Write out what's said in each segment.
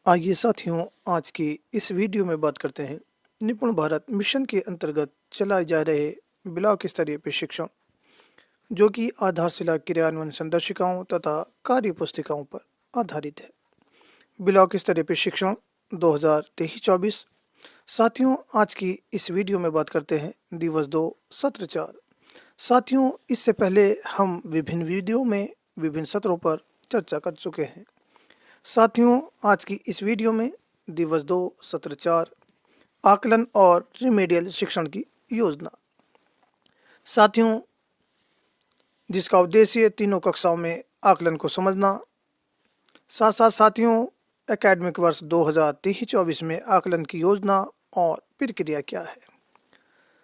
आइए साथियों, आज की इस वीडियो में बात करते हैं निपुण भारत मिशन के अंतर्गत चलाए जा रहे ब्लॉक स्तरीय प्रशिक्षण, जो कि आधारशिला क्रियान्वयन संदर्शिकाओं तथा कार्य पुस्तिकाओं पर आधारित है। ब्लॉक स्तरीय प्रशिक्षण 2023-24। साथियों, आज की इस वीडियो में बात करते हैं दिवस 2 सत्र 4। साथियों, इससे पहले हम विभिन्न वीडियो में विभिन्न सत्रों पर चर्चा कर चुके हैं। साथियों, आज की इस वीडियो में दिवस 2 सत्र 4 आकलन और रिमेडियल शिक्षण की योजना, साथियों, जिसका उद्देश्य तीनों कक्षाओं में आकलन को समझना। साथ साथ साथियों, एकेडमिक वर्ष 2023-24 में आकलन की योजना और प्रक्रिया क्या है।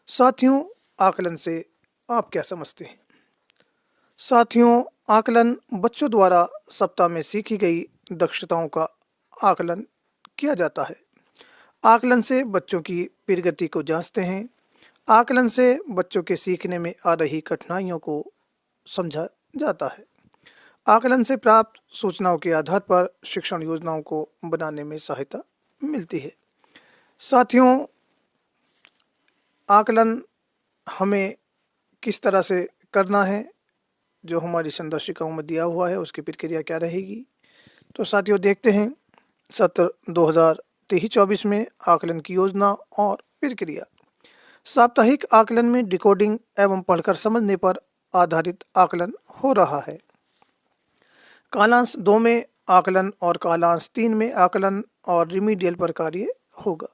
साथियों, आकलन से आप क्या समझते हैं। साथियों, आकलन बच्चों द्वारा सप्ताह में सीखी गई दक्षताओं का आकलन किया जाता है। आकलन से बच्चों की प्रगति को जांचते हैं। आकलन से बच्चों के सीखने में आ रही कठिनाइयों को समझा जाता है। आकलन से प्राप्त सूचनाओं के आधार पर शिक्षण योजनाओं को बनाने में सहायता मिलती है। साथियों, आकलन हमें किस तरह से करना है, जो हमारी संदर्शिकाओं में दिया हुआ है, उसकी प्रक्रिया क्या रहेगी। तो साथियों, देखते हैं सत्र 2023-24 में आकलन की योजना और प्रक्रिया। साप्ताहिक आकलन में डिकोडिंग एवं पढ़कर समझने पर आधारित आकलन हो रहा है। कालांश 2 में आकलन और कालांश 3 में आकलन और रिमीडियल पर कार्य होगा।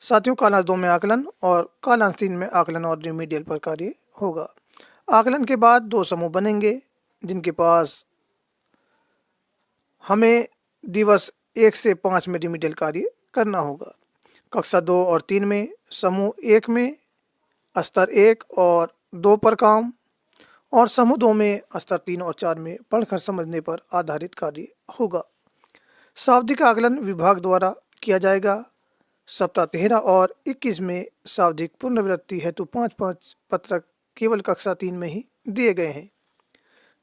साथियों, कालांश 2 में आकलन और कालांश 3 में आकलन और रिमीडियल पर कार्य होगा। आकलन के बाद 2 समूह बनेंगे, जिनके पास हमें दिवस 1 से 5 में रिमीडियल कार्य करना होगा। कक्षा 2 और 3 में समूह 1 में स्तर 1 और 2 पर काम, और समूह 2 में स्तर 3 और 4 में पढ़कर समझने पर आधारित कार्य होगा। शाब्दिक आकलन विभाग द्वारा किया जाएगा। सप्ताह 13 और 21 में शाब्दिक पुनरावृत्ति हेतु 5-5 पत्रक केवल कक्षा 3 में ही दिए गए हैं।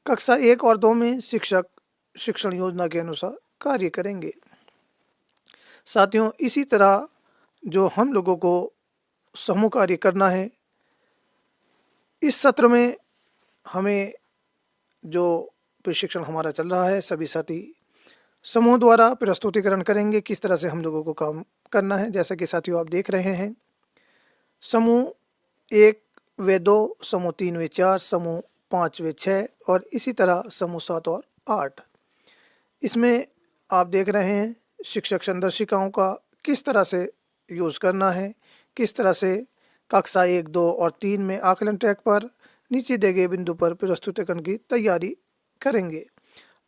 कक्षा 1 और 2 में शिक्षक शिक्षण योजना के अनुसार कार्य करेंगे। साथियों, इसी तरह जो हम लोगों को समूह कार्य करना है, इस सत्र में हमें जो प्रशिक्षण हमारा चल रहा है, सभी साथी समूह द्वारा प्रस्तुतिकरण करेंगे किस तरह से हम लोगों को काम करना है। जैसा कि साथियों आप देख रहे हैं, समूह 1 व 2, समूह 3 व 4, समूह 5 व 6 और इसी तरह समूह 7 और 8। इसमें आप देख रहे हैं शिक्षक संदर्शिकाओं का किस तरह से यूज़ करना है, किस तरह से कक्षा 1, 2 और 3 में आकलन ट्रैक पर नीचे दिए गए बिंदु पर प्रस्तुतिकरण की तैयारी करेंगे।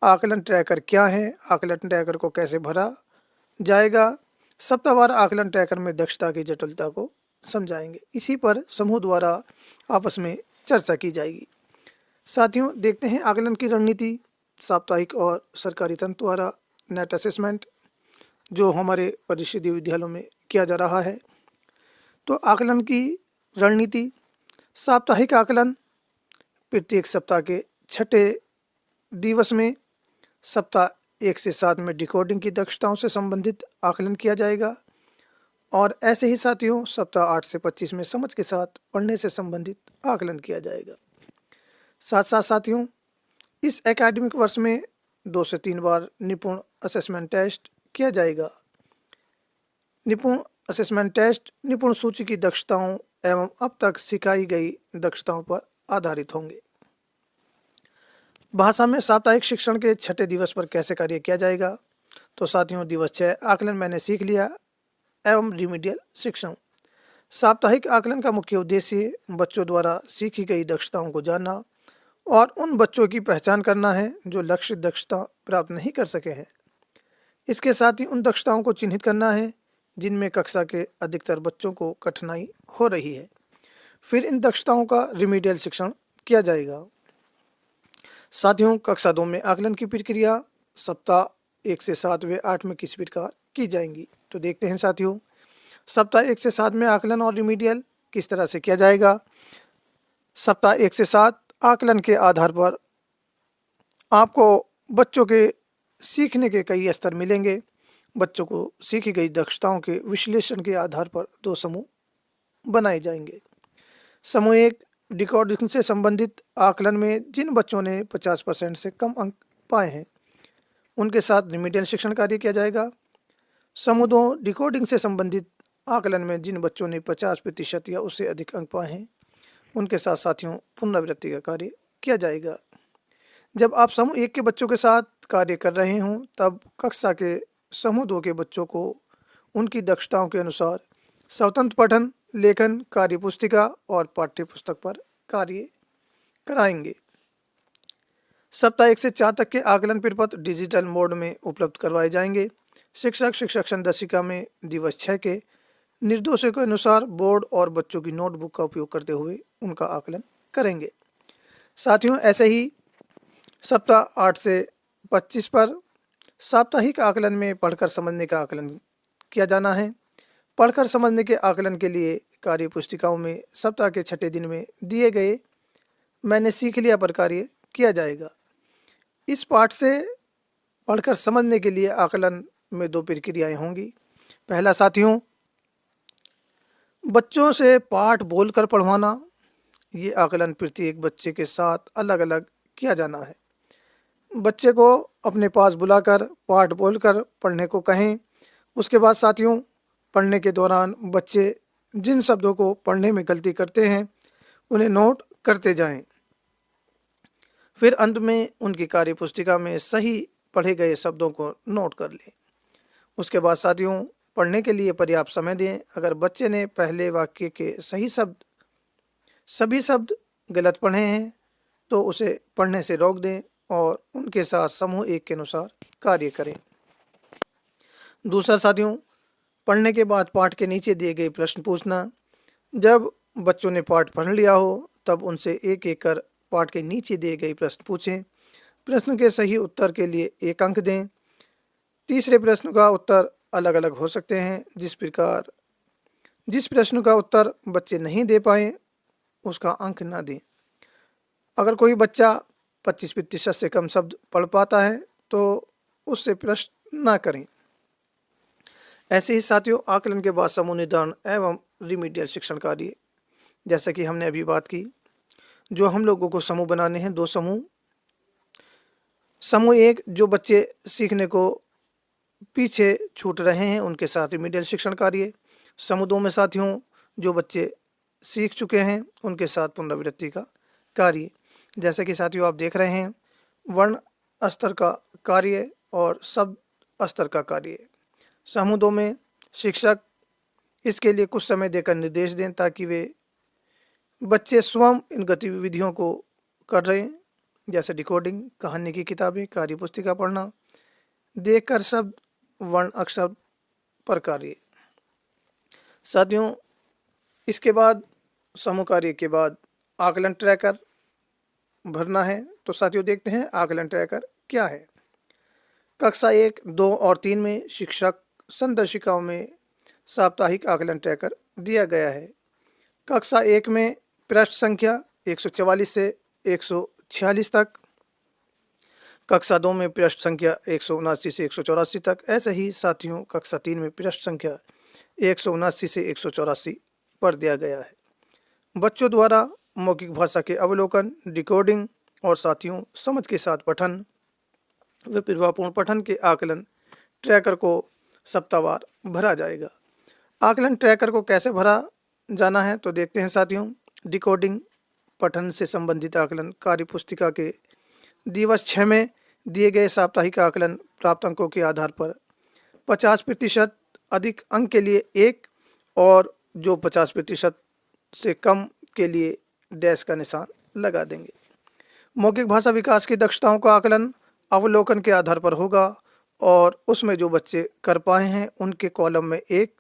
आकलन ट्रैकर क्या है, आकलन ट्रैकर को कैसे भरा जाएगा, सप्ताहवार आकलन ट्रैकर में दक्षता की जटिलता को समझाएंगे। इसी पर समूह द्वारा आपस में चर्चा की जाएगी। साथियों, देखते हैं आकलन की रणनीति। साप्ताहिक और सरकारी तंत्र द्वारा नेट असेसमेंट जो हमारे परिषदीय विद्यालयों में किया जा रहा है। तो आकलन की रणनीति, साप्ताहिक आकलन प्रत्येक सप्ताह के 6ठे दिवस में सप्ताह 1 से 7 में डिकोडिंग की दक्षताओं से संबंधित आकलन किया जाएगा, और ऐसे ही साथियों सप्ताह 8 से 25 में समझ के साथ पढ़ने से संबंधित आकलन किया जाएगा। साथ साथ साथियों, इस एकेडमिक वर्ष में 2 से 3 बार निपुण असेसमेंट टेस्ट किया जाएगा। निपुण असेसमेंट टेस्ट निपुण सूची की दक्षताओं एवं अब तक सिखाई गई दक्षताओं पर आधारित होंगे। भाषा में साप्ताहिक शिक्षण के 6ठे दिवस पर कैसे कार्य किया जाएगा। तो साथियों, दिवस 6 आकलन मैंने सीख लिया एवं रिमीडियल शिक्षण। साप्ताहिक आकलन का मुख्य उद्देश्य बच्चों द्वारा सीखी गई दक्षताओं को जानना और उन बच्चों की पहचान करना है जो लक्ष्य दक्षता प्राप्त नहीं कर सके हैं। इसके साथ ही उन दक्षताओं को चिन्हित करना है जिनमें कक्षा के अधिकतर बच्चों को कठिनाई हो रही है। फिर इन दक्षताओं का रिमीडियल शिक्षण किया जाएगा। साथियों, कक्षा 2 में आकलन की प्रक्रिया सप्ताह 1 से 7 व 8 में किस प्रकार की जाएंगी। तो देखते हैं साथियों, सप्ताह 1 से 7 में आकलन और रिमीडियल किस तरह से किया जाएगा। सप्ताह 1 से 7 आकलन के आधार पर आपको बच्चों के सीखने के कई स्तर मिलेंगे बच्चों को सीखी गई दक्षताओं के विश्लेषण के आधार पर 2 समूह बनाए जाएंगे। समूह 1 डिकोडिंग से संबंधित आकलन में जिन बच्चों ने 50% से कम अंक पाए हैं उनके साथ रिमीडियल शिक्षण कार्य किया जाएगा। समूह 2 डिकोडिंग से संबंधित आकलन में जिन बच्चों ने 50% या उससे अधिक अंक पाए हैं उनके साथ साथियों पुनरावृत्ति का कार्य किया जाएगा। जब आप समूह 1 के बच्चों के साथ कार्य कर रहे हों तब कक्षा के समूह 2 के बच्चों को उनकी दक्षताओं के अनुसार स्वतंत्र पठन, लेखन, कार्य पुस्तिका और पाठ्य पुस्तक पर कार्य कराएंगे। सप्ताह 1 से 4 तक के आकलन प्रपत्र डिजिटल मोड में उपलब्ध करवाए जाएंगे। शिक्षक शिक्षक संदर्शिका में दिवस 6 के निर्देशों के अनुसार बोर्ड और बच्चों की नोटबुक का उपयोग करते हुए उनका आकलन करेंगे। साथियों, ऐसे ही सप्ताह 8 से 25 पर साप्ताहिक आकलन में पढ़कर समझने का आकलन किया जाना है। पढ़कर समझने के आकलन के लिए कार्य पुस्तिकाओं में सप्ताह के 6ठे दिन में दिए गए मैंने सीख लिया पर कार्य किया जाएगा। इस पाठ से पढ़कर समझने के लिए आकलन में 2 प्रक्रियाएं होंगी। पहला साथियों, बच्चों से पाठ बोलकर पढ़वाना। ये आकलन प्रत्येक बच्चे के साथ अलग अलग किया जाना है। बच्चे को अपने पास बुलाकर पाठ बोलकर पढ़ने को कहें। उसके बाद साथियों, पढ़ने के दौरान बच्चे जिन शब्दों को पढ़ने में गलती करते हैं उन्हें नोट करते जाएं। फिर अंत में उनकी कार्य पुस्तिका में सही पढ़े गए शब्दों को नोट कर लें। उसके बाद साथियों, पढ़ने के लिए पर्याप्त समय दें। अगर बच्चे ने पहले वाक्य के सभी शब्द गलत पढ़े हैं तो उसे पढ़ने से रोक दें और उनके साथ समूह 1 के अनुसार कार्य करें। दूसरा साथियों, पढ़ने के बाद पाठ के नीचे दिए गए प्रश्न पूछना। जब बच्चों ने पाठ पढ़ लिया हो तब उनसे एक एक कर पाठ के नीचे दिए गए प्रश्न पूछें। प्रश्न के सही उत्तर के लिए 1 अंक दें। तीसरे प्रश्न का उत्तर अलग अलग हो सकते हैं। जिस प्रश्न का उत्तर बच्चे नहीं दे पाए उसका अंक ना दें। अगर कोई बच्चा 25% से कम शब्द पढ़ पाता है तो उससे प्रश्न ना करें। ऐसे ही साथियों, आकलन के बाद समूह निर्धारण एवं रिमीडियल शिक्षण कार्य, जैसा कि हमने अभी बात की, जो हम लोगों को समूह बनाने हैं 2 समूह। समूह 1 जो बच्चे सीखने को पीछे छूट रहे हैं उनके साथ रिमीडियल शिक्षण कार्य। समूह 2 में साथियों जो बच्चे सीख चुके हैं उनके साथ पुनरावृत्ति का कार्य। जैसे कि साथियों आप देख रहे हैं, वर्ण स्तर का कार्य और शब्द स्तर का कार्य। समूह 2 में शिक्षक इसके लिए कुछ समय देकर निर्देश दें ताकि वे बच्चे स्वयं इन गतिविधियों को कर रहे हैं, जैसे डिकोडिंग, कहानी की किताबें, कार्य पुस्तिका पढ़ना, देखकर शब्द, वर्ण, अक्षर पर कार्य। साथियों, इसके बाद समूह कार्य के बाद आकलन ट्रैकर भरना है। तो साथियों देखते हैं आकलन ट्रैकर क्या है। कक्षा 1, 2 और 3 में शिक्षक संदर्शिकाओं में साप्ताहिक आकलन ट्रैकर दिया गया है। कक्षा 1 में पृष्ठ संख्या 144 से 146 तक, कक्षा 2 में पृष्ठ संख्या 179 से 184 तक। ऐसे ही साथियों कक्षा 3 में पृष्ठ संख्या 179 से 184 पर दिया गया है। बच्चों द्वारा मौखिक भाषा के अवलोकन, डिकोडिंग और साथियों समझ के साथ पठन व प्रभावपूर्ण पठन के आकलन ट्रैकर को सप्ताहवार भरा जाएगा। आकलन ट्रैकर को कैसे भरा जाना है तो देखते हैं साथियों। डिकोडिंग पठन से संबंधित आकलन कार्य पुस्तिका के दिवस 6 में दिए गए साप्ताहिक आकलन प्राप्त अंकों के आधार पर 50% अधिक अंक के लिए 1 और जो 50% से कम के लिए डैश का निशान लगा देंगे। मौखिक भाषा विकास की दक्षताओं का आकलन अवलोकन के आधार पर होगा और उसमें जो बच्चे कर पाए हैं उनके कॉलम में 1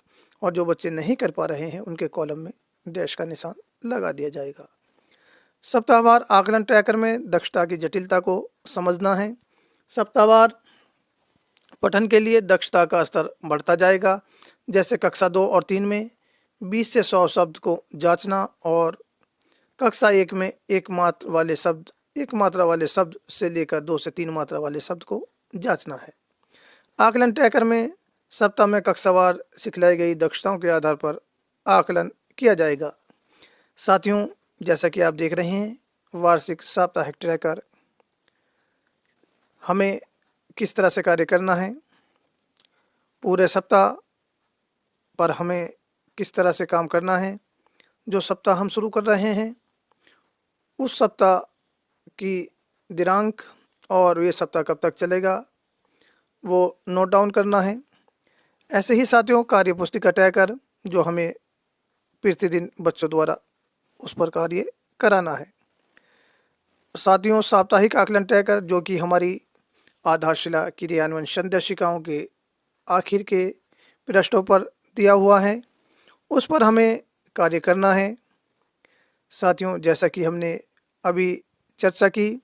और जो बच्चे नहीं कर पा रहे हैं उनके कॉलम में डैश का निशान लगा दिया जाएगा। सप्ताहवार आकलन ट्रैकर में दक्षता की जटिलता को समझना है। सप्ताहवार पठन के लिए दक्षता का स्तर बढ़ता जाएगा। जैसे कक्षा 2 और 3 में 20 से 100 शब्द को जांचना और कक्षा 1 में एक मात्रा वाले शब्द से लेकर 2 से 3 मात्रा वाले शब्द को जांचना है। आकलन ट्रैकर में सप्ताह में कक्षावार सिखलाई गई दक्षताओं के आधार पर आकलन किया जाएगा। साथियों, जैसा कि आप देख रहे हैं, वार्षिक साप्ताहिक ट्रैकर हमें किस तरह से कार्य करना है, पूरे सप्ताह पर हमें किस तरह से काम करना है। जो सप्ताह हम शुरू कर रहे हैं उस सप्ताह की दिनांक और ये सप्ताह कब तक चलेगा वो नोट डाउन करना है। ऐसे ही साथियों, कार्य पुस्तिका ट्रैकर जो हमें प्रतिदिन बच्चों द्वारा उस पर कार्य कराना है। साथियों, साप्ताहिक आकलन ट्रैकर जो कि हमारी आधारशिला क्रियान्वयन संदर्शिकाओं के आखिर के पृष्ठों पर दिया हुआ है, उस पर हमें कार्य करना है। साथियों, जैसा कि हमने अभी चर्चा की,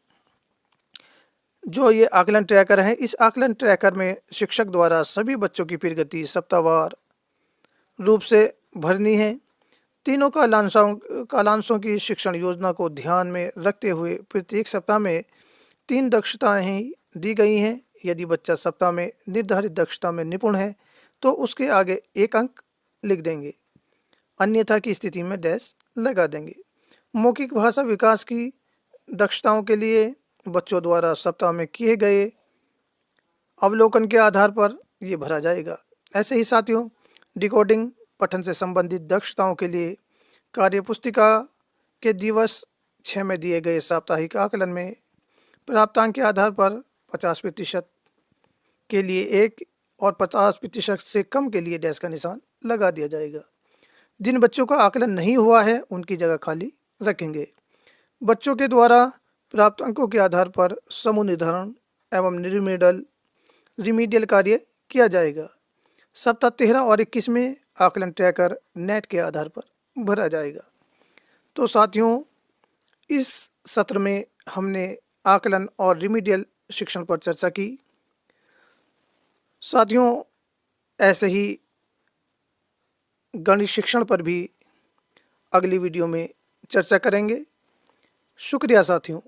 जो ये आकलन ट्रैकर है, इस आकलन ट्रैकर में शिक्षक द्वारा सभी बच्चों की प्रगति सप्ताहवार रूप से भरनी है। तीनों कालांशों की शिक्षण योजना को ध्यान में रखते हुए प्रत्येक सप्ताह में 3 दक्षताएं दी गई हैं। यदि बच्चा सप्ताह में निर्धारित दक्षता में निपुण है तो उसके आगे 1 अंक लिख देंगे, अन्यथा की स्थिति में डैश लगा देंगे। मौखिक भाषा विकास की दक्षताओं के लिए बच्चों द्वारा सप्ताह में किए गए अवलोकन के आधार पर ये भरा जाएगा। ऐसे ही साथियों, डिकोडिंग पठन से संबंधित दक्षताओं के लिए कार्यपुस्तिका के दिवस 6 में दिए गए साप्ताहिक आकलन में प्राप्तांक के आधार पर 50% के लिए 1 और 50% से कम के लिए डैश का निशान लगा दिया जाएगा। जिन बच्चों का आकलन नहीं हुआ है उनकी जगह खाली रखेंगे। बच्चों के द्वारा प्राप्त अंकों के आधार पर समूह निर्धारण एवं रिमीडियल कार्य किया जाएगा। सप्ताह 13 और 21 में आकलन ट्रैकर नेट के आधार पर भरा जाएगा। तो साथियों, इस सत्र में हमने आकलन और रिमीडियल शिक्षण पर चर्चा की। साथियों, ऐसे ही गणित शिक्षण पर भी अगली वीडियो में चर्चा करेंगे। शुक्रिया साथियों।